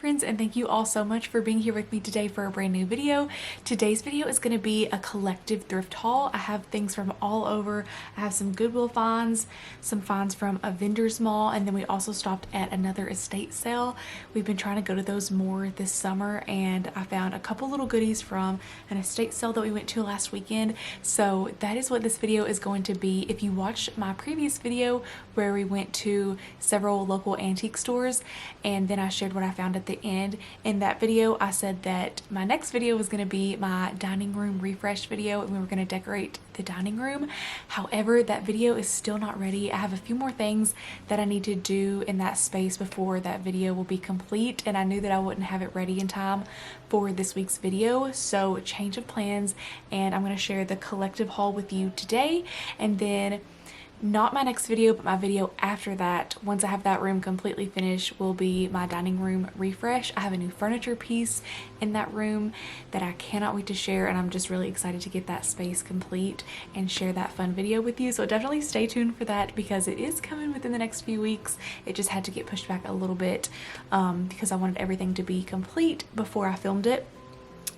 friends, and thank you all so much for being here with me today for a brand new video. Today's video is going to be a collective thrift haul. I have things from all over. I have some Goodwill finds, some finds from a vendor's mall, and then we also stopped at another estate sale. We've been trying to go to those more this summer, and I found a couple little goodies from an estate sale that we went to last weekend. So that is what this video is going to be. If you watched my previous video where we went to several local antique stores and then I shared what I found at the end, in that video I said that my next video was going to be my dining room refresh video and we were going to decorate the dining room. However, that video is still not ready. I have a few more things that I need to do in that space before that video will be complete, and I knew that I wouldn't have it ready in time for this week's video, so change of plans, and I'm going to share the collective haul with you today, and then not my next video, but my video after that, once I have that room completely finished, will be my dining room refresh. I have a new furniture piece in that room that I cannot wait to share, and I'm just really excited to get that space complete and share that fun video with you. So definitely stay tuned for that because it is coming within the next few weeks. It just had to get pushed back a little bit because I wanted everything to be complete before I filmed it.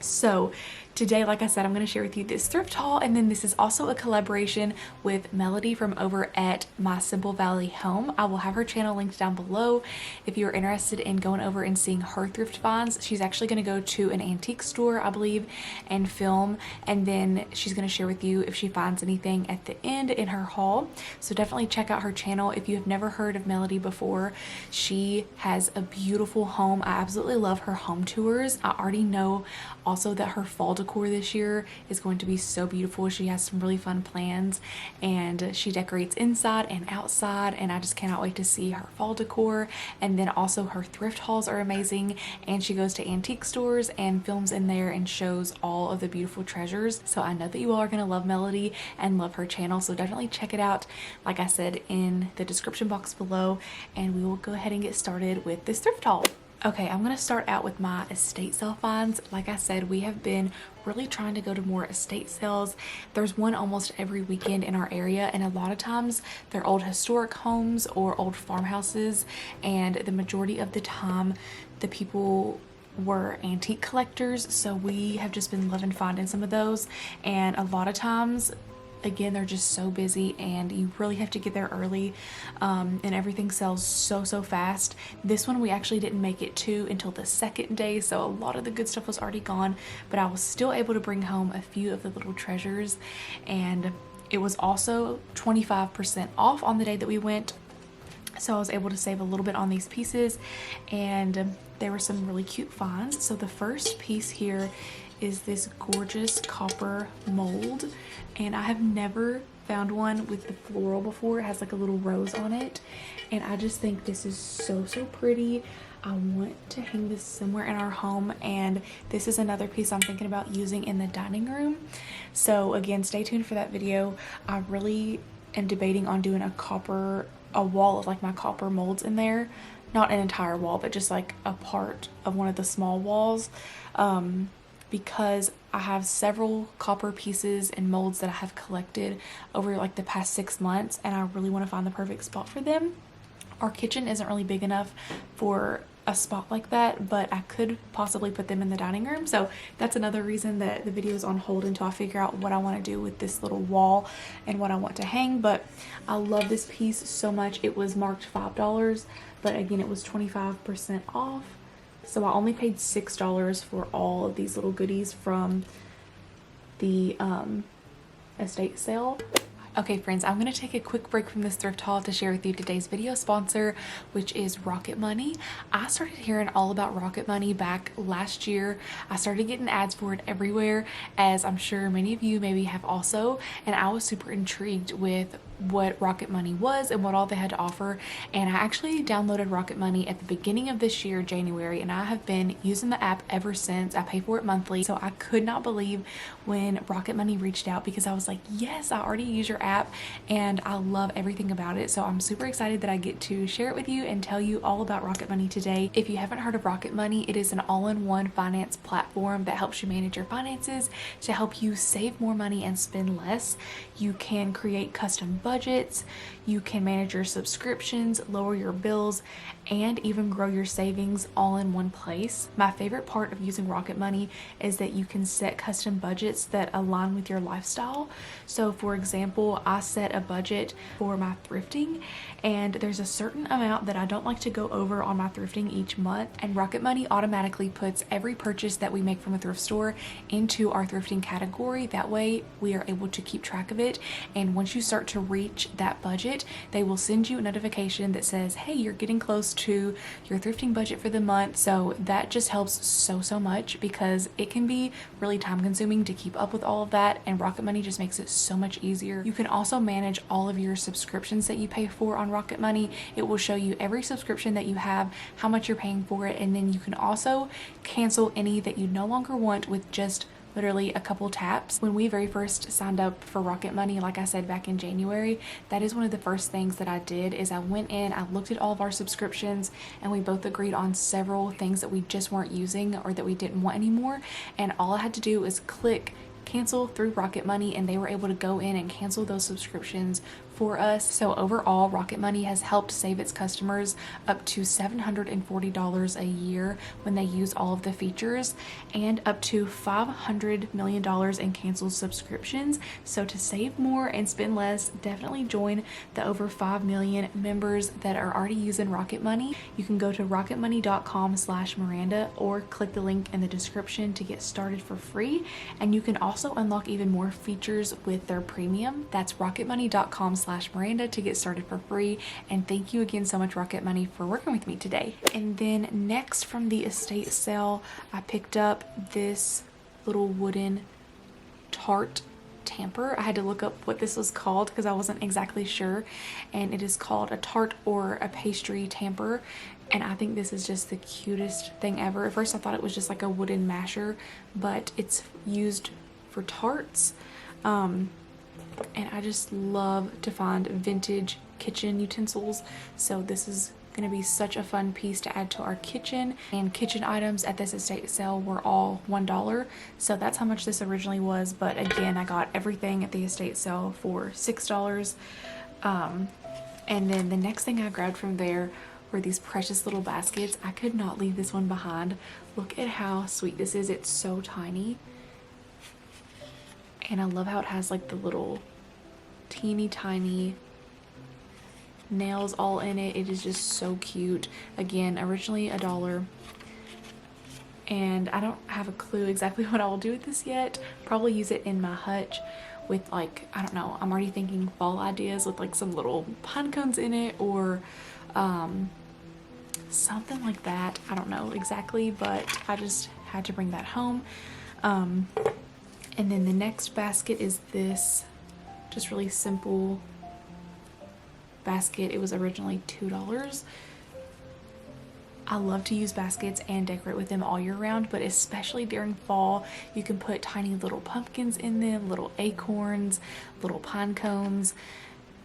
So today, like I said, I'm going to share with you this thrift haul, and then this is also a collaboration with Melody from over at My Simple Valley Home. I will have her channel linked down below if you're interested in going over and seeing her thrift finds. She's actually going to go to an antique store, I believe, and film, and then she's going to share with you if she finds anything at the end in her haul. So definitely check out her channel. If you have never heard of Melody before, she has a beautiful home. I absolutely love her home tours. I already know also that her fall decor this year is going to be so beautiful. She has some really fun plans, and she decorates inside and outside, and I just cannot wait to see her fall decor. And then also her thrift hauls are amazing, and she goes to antique stores and films in there and shows all of the beautiful treasures. So I know that you all are going to love Melody and love her channel, so definitely check it out, like I said, in the description box below, and we will go ahead and get started with this thrift haul. Okay, I'm going to start out with my estate sale finds. Like I said, we have been really trying to go to more estate sales. There's one almost every weekend in our area, and a lot of times they're old historic homes or old farmhouses, and the majority of the time the people were antique collectors, so we have just been loving finding some of those. And a lot of times, again, they're just so busy and you really have to get there early, and everything sells so fast. This one we actually didn't make it to until the second day, so a lot of the good stuff was already gone, but I was still able to bring home a few of the little treasures, and it was also 25% off on the day that we went, so I was able to save a little bit on these pieces, and there were some really cute finds. So the first piece here is this gorgeous copper mold, and I have never found one with the floral before. It has like a little rose on it, and I just think this is so pretty. I want to hang this somewhere in our home, and this is another piece I'm thinking about using in the dining room. So again, stay tuned for that video. I really am debating on doing a wall of like my copper molds in there. Not an entire wall, but just like a part of one of the small walls, because I have several copper pieces and molds that I have collected over like the past 6 months, and I really want to find the perfect spot for them. Our kitchen isn't really big enough for a spot like that, but I could possibly put them in the dining room. So that's another reason that the video is on hold until I figure out what I want to do with this little wall and what I want to hang. But I love this piece so much. It was marked $5, but again, it was 25% off. So I only paid $6 for all of these little goodies from the estate sale. Okay friends, I'm going to take a quick break from this thrift haul to share with you today's video sponsor, which is Rocket Money. I started hearing all about Rocket Money back last year. I started getting ads for it everywhere, as I'm sure many of you maybe have also, and I was super intrigued with what Rocket Money was and what all they had to offer. And I actually downloaded Rocket Money at the beginning of this year, January, and I have been using the app ever since. I pay for it monthly, so I could not believe when Rocket Money reached out, because I was like, yes, I already use your app and I love everything about it. So I'm super excited that I get to share it with you and tell you all about Rocket Money today. If you haven't heard of Rocket Money, it is an all-in-one finance platform that helps you manage your finances to help you save more money and spend less. You can create custom budgets, you can manage your subscriptions, lower your bills, and even grow your savings all in one place. My favorite part of using Rocket Money is that you can set custom budgets that align with your lifestyle. So for example, I set a budget for my thrifting, and there's a certain amount that I don't like to go over on my thrifting each month, and Rocket Money automatically puts every purchase that we make from a thrift store into our thrifting category. That way we are able to keep track of it, and once you start to reach that budget, they will send you a notification that says, hey, you're getting close to your thrifting budget for the month. So that just helps so much, because it can be really time consuming to keep up with all of that, and Rocket Money just makes it so much easier. You can also manage all of your subscriptions that you pay for on Rocket Money. It will show you every subscription that you have, how much you're paying for it, and then you can also cancel any that you no longer want with just literally a couple taps. When we very first signed up for Rocket Money, like I said back in January, that is one of the first things that I did. Is I went in, I looked at all of our subscriptions, and we both agreed on several things that we just weren't using or that we didn't want anymore, and all I had to do is click cancel through Rocket Money, and they were able to go in and cancel those subscriptions for us. So overall, Rocket Money has helped save its customers up to $740 a year when they use all of the features, and up to $500 million in canceled subscriptions. So to save more and spend less, definitely join the over 5 million members that are already using Rocket Money. You can go to rocketmoney.com/Miranda or click the link in the description to get started for free. And you can also unlock even more features with their premium. That's rocketmoney.com/Miranda to get started for free. And thank you again so much, Rocket Money, for working with me today. And then next, from the estate sale, I picked up this little wooden tart tamper. I had to look up what this was called because I wasn't exactly sure, and it is called a tart or a pastry tamper, and I think this is just the cutest thing ever. At first I thought it was just like a wooden masher, but it's used for tarts. And I just love to find vintage kitchen utensils, so this is going to be such a fun piece to add to our kitchen. And kitchen items at this estate sale were all $1, so that's how much this originally was, but again, I got everything at the estate sale for $6. And then the next thing I grabbed from there were these precious little baskets. I could not leave this one behind. Look at how sweet this is. It's so tiny. And I love how it has like the little teeny tiny nails all in it. It is just so cute. Again, originally $1. And I don't have a clue exactly what I will do with this yet. Probably use it in my hutch with, like, I don't know, I'm already thinking fall ideas with like some little pine cones in it, or something like that. I don't know exactly, but I just had to bring that home. And then the next basket is this just really simple basket. It was originally $2. I love to use baskets and decorate with them all year round, but especially during fall, you can put tiny little pumpkins in them, little acorns, little pine cones.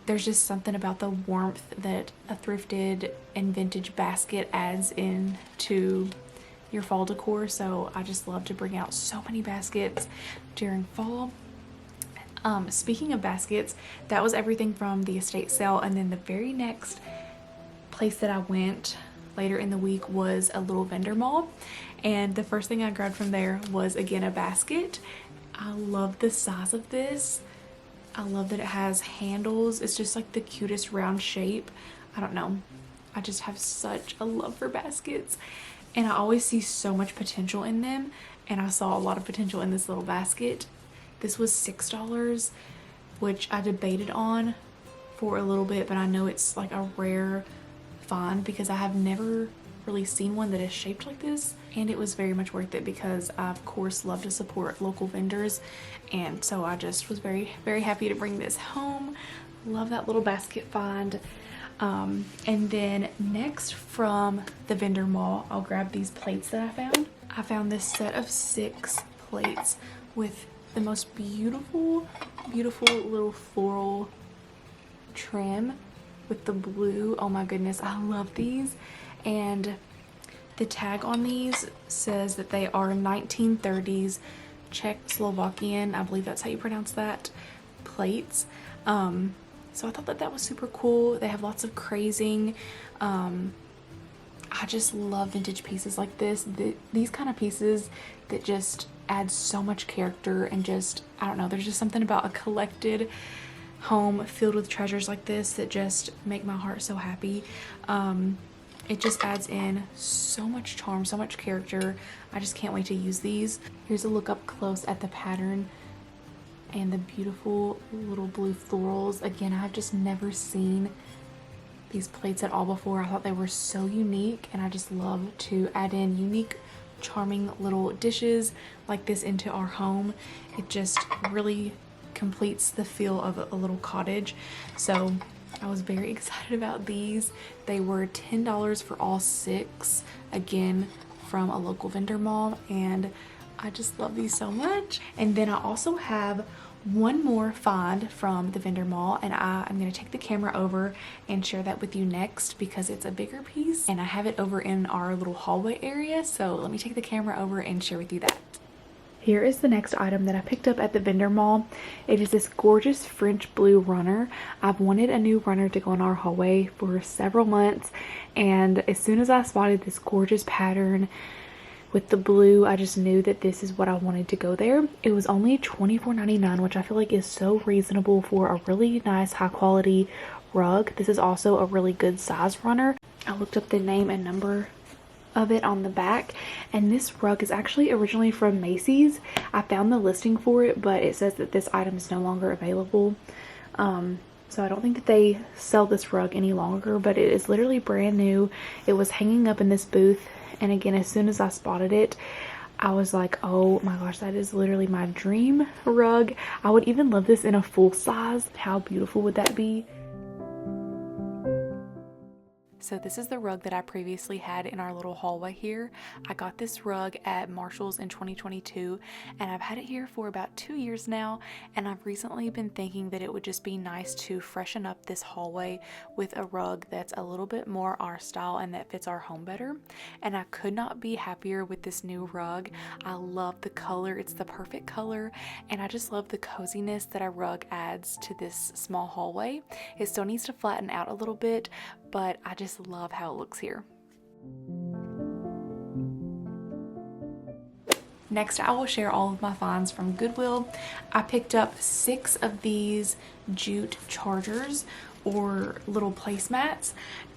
There's just something about the warmth that a thrifted and vintage basket adds into your fall decor. So I just love to bring out so many baskets during fall. Speaking of baskets, that was everything from the estate sale. And then the very next place that I went later in the week was a little vendor mall, and the first thing I grabbed from there was again a basket. I love the size of this. I love that it has handles. It's just like the cutest round shape. I don't know, I just have such a love for baskets, and I always see so much potential in them, and I saw a lot of potential in this little basket. This was $6, which I debated on for a little bit, but I know it's like a rare find because I have never really seen one that is shaped like this, and it was very much worth it because I of course love to support local vendors, and so I just was very happy to bring this home. Love that little basket find. And then next from the vendor mall, I'll grab these plates that I found. I found this set of 6 plates with the most beautiful little floral trim with the blue. Oh my goodness, I love these. And the tag on these says that they are 1930s Czechoslovakian, I believe that's how you pronounce that, plates. So I thought that that was super cool. They have lots of crazing. I just love vintage pieces like this. These kind of pieces that just add so much character and just, I don't know, there's just something about a collected home filled with treasures like this that just make my heart so happy. It just adds in so much charm, so much character. I just can't wait to use these. Here's a look up close at the pattern and the beautiful little blue florals. Again, I've just never seen these plates at all before. I thought they were so unique, and I just love to add in unique, charming little dishes like this into our home. It just really completes the feel of a little cottage. So I was very excited about these. They were $10 for all 6, again from a local vendor mall, and I just love these so much. And then I also have one more find from the vendor mall, and I'm going to take the camera over and share that with you next because it's a bigger piece and I have it over in our little hallway area. So let me take the camera over and share with you that. Here is the next item that I picked up at the vendor mall. It is this gorgeous French blue runner. I've wanted a new runner to go in our hallway for several months, and as soon as I spotted this gorgeous pattern with the blue, I just knew that this is what I wanted to go there. It was only $24.99, which I feel like is so reasonable for a really nice high quality rug. This is also a really good size runner. I looked up the name and number of it on the back, and this rug is actually originally from Macy's. I found the listing for it, but it says that this item is no longer available. So I don't think that they sell this rug any longer, but it is literally brand new. It was hanging up in this booth, and again, as soon as I spotted it, I was like, oh my gosh, that is literally my dream rug. I would even love this in a full size. How beautiful would that be? So this is the rug that I previously had in our little hallway here. I got this rug at Marshall's in 2022, and I've had it here for about 2 years now, and I've recently been thinking that it would just be nice to freshen up this hallway with a rug that's a little bit more our style and that fits our home better. And I could not be happier with this new rug. I love the color. It's the perfect color, and I just love the coziness that a rug adds to this small hallway. It still needs to flatten out a little bit, but I just love how it looks here. Next, I will share all of my finds from Goodwill. I picked up 6 of these jute chargers or little placemats,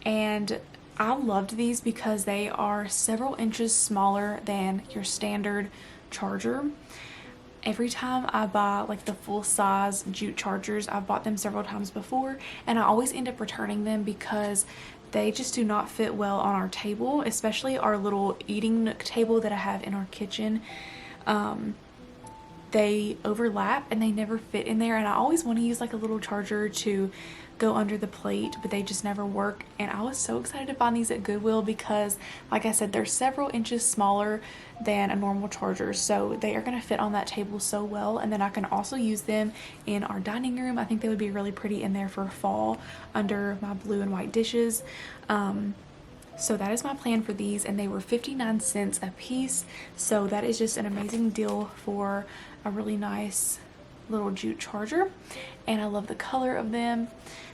and I loved these because they are several inches smaller than your standard charger. Every time I buy like the full size jute chargers, I've bought them several times before, and I always end up returning them because they just do not fit well on our table, especially our little eating nook table that I have in our kitchen. They overlap and they never fit in there, and I always want to use like a little charger to go under the plate, but they just never work. And I was so excited to find these at Goodwill because, like I said, they're several inches smaller than a normal charger, so they are going to fit on that table so well. And then I can also use them in our dining room. I think they would be really pretty in there for fall under my blue and white dishes. So that is my plan for these, and they were 59 cents a piece, so that is just an amazing deal for a really nice little jute charger, and I love the color of them.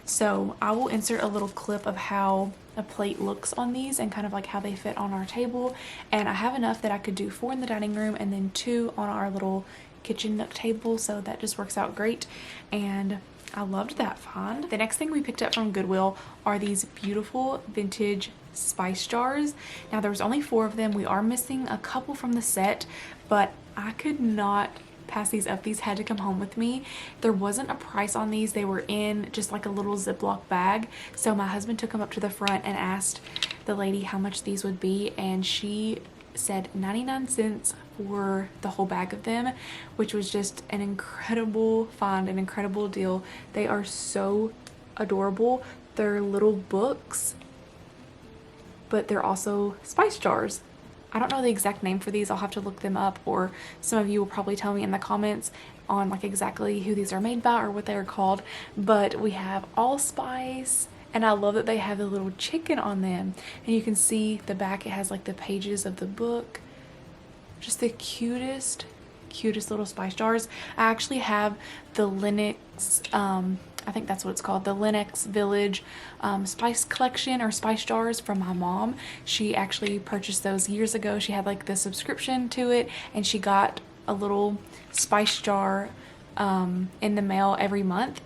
So I will insert a little clip of how a plate looks on these and kind of like how they fit on our table, and I have enough that I could do 4 in the dining room and then 2 on our little kitchen nook table, so that just works out great, and I loved that find. The next thing we picked up from Goodwill are these beautiful vintage spice jars. Now there was only 4 of them. We are missing a couple from the set, but I could not pass these up. These had to come home with me. There wasn't a price on these. They were in just like a little Ziploc bag. So my husband took them up to the front and asked the lady how much these would be, and she said 99 cents for the whole bag of them, which was just an incredible find, an incredible deal. They are so adorable. They're little books, but they're also spice jars. I don't know the exact name for these. I'll have to look them up, or some of you will probably tell me in the comments on like exactly who these are made by or what they are called. But we have allspice, and I love that they have a little chicken on them, and you can see the back, it has like the pages of the book. Just the cutest little spice jars. I actually have the Linux I think that's what it's called, the Lenox Village spice collection or spice jars from my mom. She actually purchased those years ago. She had like the subscription to it, and she got a little spice jar in the mail every month,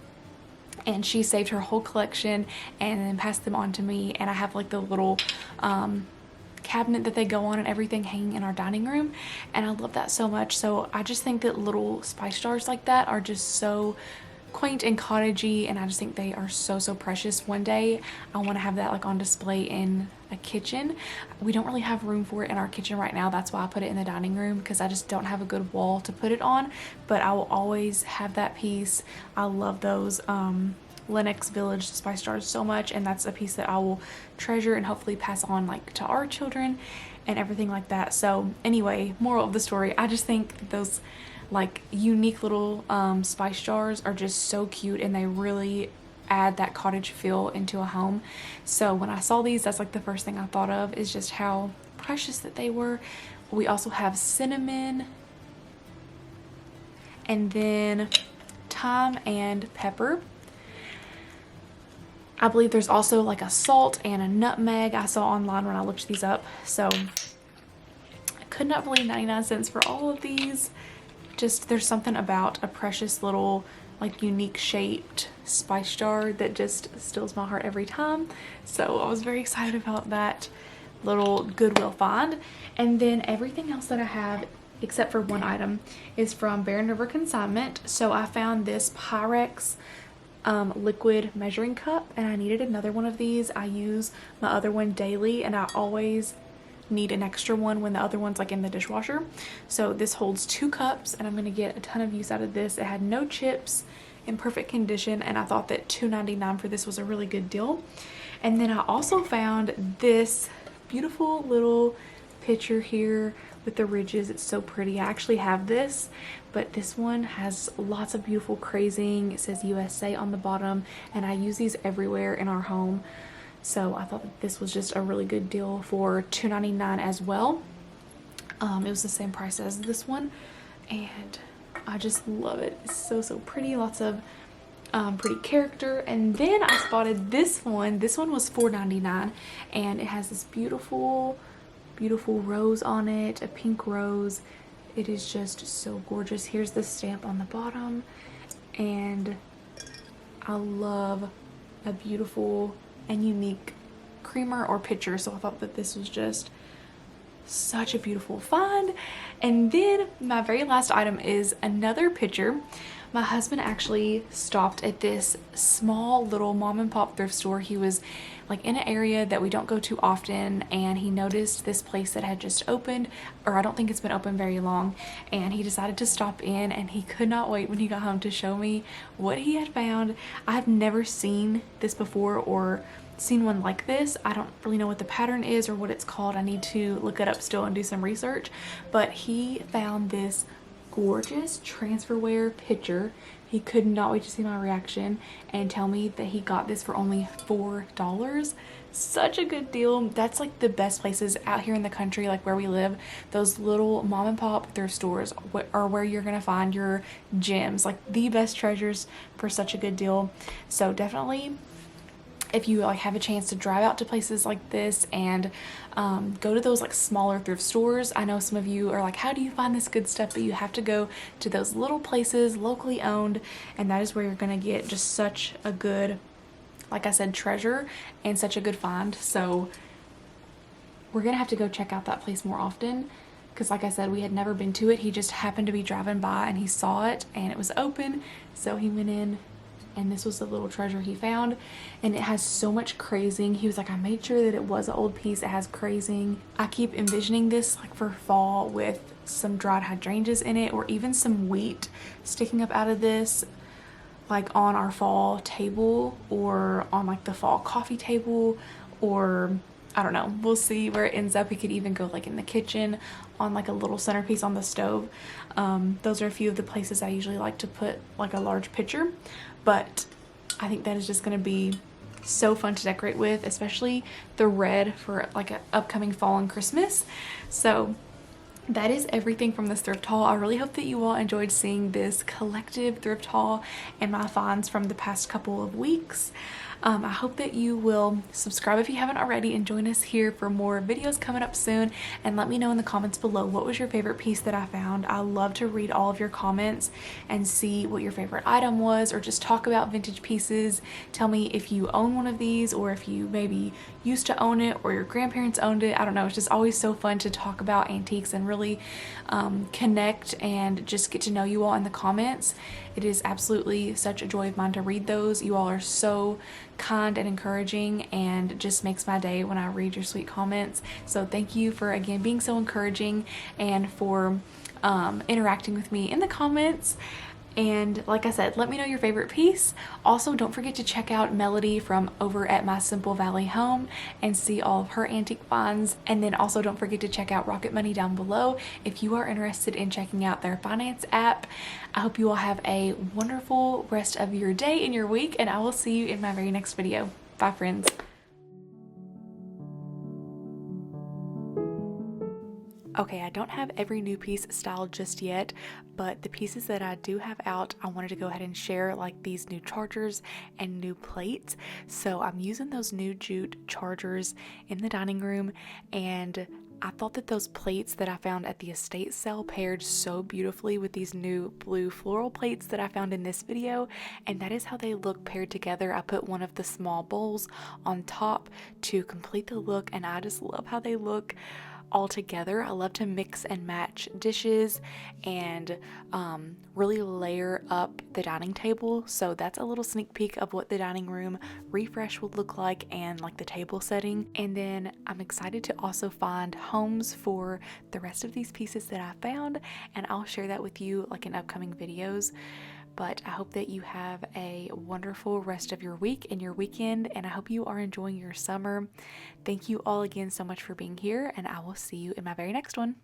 and she saved her whole collection and then passed them on to me. And I have like the little cabinet that they go on and everything hanging in our dining room, and I love that so much. So I just think that little spice jars like that are just so quaint and cottagey, and I just think they are so precious. One day I want to have that like on display in a kitchen. We don't really have room for it in our kitchen right now. That's why I put it in the dining room, because I just don't have a good wall to put it on, but I will always have that piece. I love those Lenox Village spice jars so much, and that's a piece that I will treasure and hopefully pass on like to our children and everything like that. So anyway, moral of the story, I just think those like unique little spice jars are just so cute, and they really add that cottage feel into a home. So when I saw these, that's like the first thing I thought of, is just how precious that they were. We also have cinnamon, and then thyme and pepper. I believe there's also like a salt and a nutmeg I saw online when I looked these up. So I could not believe 99 cents for all of these. Just there's something about a precious little like unique shaped spice jar that just steals my heart every time. So I was very excited about that little Goodwill find. And then everything else that I have, except for one item, is from Barren River Consignment. So I found this Pyrex liquid measuring cup, and I needed another one of these. I use my other one daily, and I always need an extra one when the other one's like in the dishwasher. So this holds 2 cups, and I'm gonna get a ton of use out of this. It had no chips, in perfect condition, and I thought that $2.99 for this was a really good deal. And then I also found this beautiful little picture here with the ridges. It's so pretty. I actually have this, but this one has lots of beautiful crazing. It says USA on the bottom, and I use these everywhere in our home. So I thought that this was just a really good deal for $2.99 as well. It was the same price as this one, and I just love it. It's so pretty. Lots of pretty character. And then I spotted this one. This one was $4.99, and it has this beautiful rose on it, a pink rose. It is just so gorgeous. Here's the stamp on the bottom, and I love a beautiful and unique creamer or pitcher. So I thought that this was just such a beautiful find. And then my very last item is another pitcher. My husband actually stopped at this small little mom and pop thrift store. He was like in an area that we don't go to often, and he noticed this place that had just opened, or I don't think it's been open very long, and he decided to stop in, and he could not wait when he got home to show me what he had found. I've never seen this before or seen one like this. I don't really know what the pattern is or what it's called. I need to look it up still and do some research, but he found this gorgeous transferware pitcher. He could not wait to see my reaction and tell me that he got this for only $4. Such a good deal. That's like the best places out here in the country, like where we live. Those little mom and pop thrift stores are where you're gonna find your gems, like the best treasures for such a good deal. So definitely, if you like have a chance to drive out to places like this and go to those like smaller thrift stores. I know some of you are like, how do you find this good stuff? But you have to go to those little places, locally owned, and that is where you're gonna get just such a good, like I said, treasure and such a good find. So we're gonna have to go check out that place more often, because like I said, we had never been to it. He just happened to be driving by and he saw it and it was open, so he went in, and this was the little treasure he found. And it has so much crazing. He was like, I made sure that it was an old piece. It has crazing. I keep envisioning this like for fall with some dried hydrangeas in it, or even some wheat sticking up out of this, like on our fall table, or on like the fall coffee table, or I don't know, we'll see where it ends up. It could even go like in the kitchen on like a little centerpiece on the stove. Those are a few of the places I usually like to put like a large pitcher, but I think that is just going to be so fun to decorate with, especially the red for like an upcoming fall and Christmas. So that is everything from this thrift haul. I really hope that you all enjoyed seeing this collective thrift haul and my finds from the past couple of weeks. I hope that you will subscribe if you haven't already and join us here for more videos coming up soon, and let me know in the comments below what was your favorite piece that I found. I love to read all of your comments and see what your favorite item was, or just talk about vintage pieces. Tell me if you own one of these, or if you maybe used to own it or your grandparents owned it. I don't know, it's just always so fun to talk about antiques and really connect and just get to know you all in the comments. It is absolutely such a joy of mine to read those. You all are so kind and encouraging, and just makes my day when I read your sweet comments. So thank you for, again, being so encouraging and for interacting with me in the comments. And like I said, let me know your favorite piece. Also, don't forget to check out Melody from over at My Simple Valley Home and see all of her antique finds. And then also don't forget to check out Rocket Money down below if you are interested in checking out their finance app. I hope you all have a wonderful rest of your day and your week, and I will see you in my very next video. Bye, friends. Okay, I don't have every new piece styled just yet, but the pieces that I do have out, I wanted to go ahead and share, like these new chargers and new plates. So I'm using those new jute chargers in the dining room, and I thought that those plates that I found at the estate sale paired so beautifully with these new blue floral plates that I found in this video, and that is how they look paired together. I put one of the small bowls on top to complete the look, and I just love how they look all together. I love to mix and match dishes and really layer up the dining table. So that's a little sneak peek of what the dining room refresh will look like, and like the table setting. And then I'm excited to also find homes for the rest of these pieces that I found, and I'll share that with you like in upcoming videos. But I hope that you have a wonderful rest of your week and your weekend, and I hope you are enjoying your summer. Thank you all again so much for being here, and I will see you in my very next one.